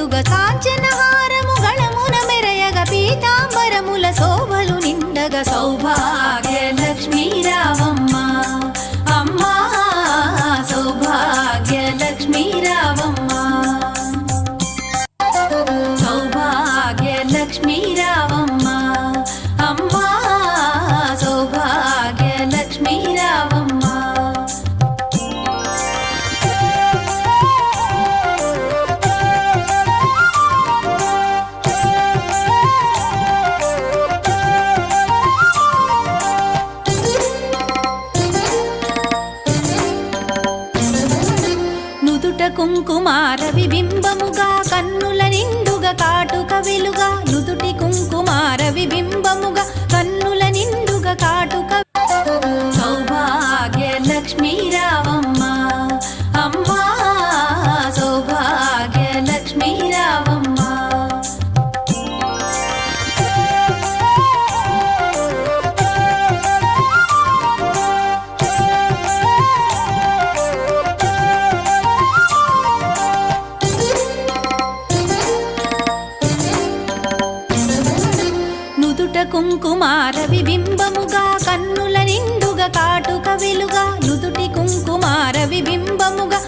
నిండుగా కాంచనహారము గళమున మెరయగ పీతాంబరముల శోభలు నిండగా సౌభాగ్య లక్ష్మీ రావమ్మ అమ్మా సౌభాగ్య లక్ష్మీ రావమ్మ సౌభాగ్య లక్ష్మీ రావమ్మ అమ్మా సౌభాగ్య లక్ష్మీ రావమ్మ కుంకుమార విబింబముగా కన్నుల నిండుగా కాటుక వెలుగా నుదుటి కుంకుమార విబింబముగా కన్నుల నిండుగా కాటుక సౌభాగ్య లక్ష్మీ రావమ్మ అమ్మా సౌభాగ్య లక్ష్మీ రావమ్మ కుంకుమార విబింబముగా కన్నుల నిండుగా కాటుక వెలుగా నుదుటి కుంకుమార విబింబముగా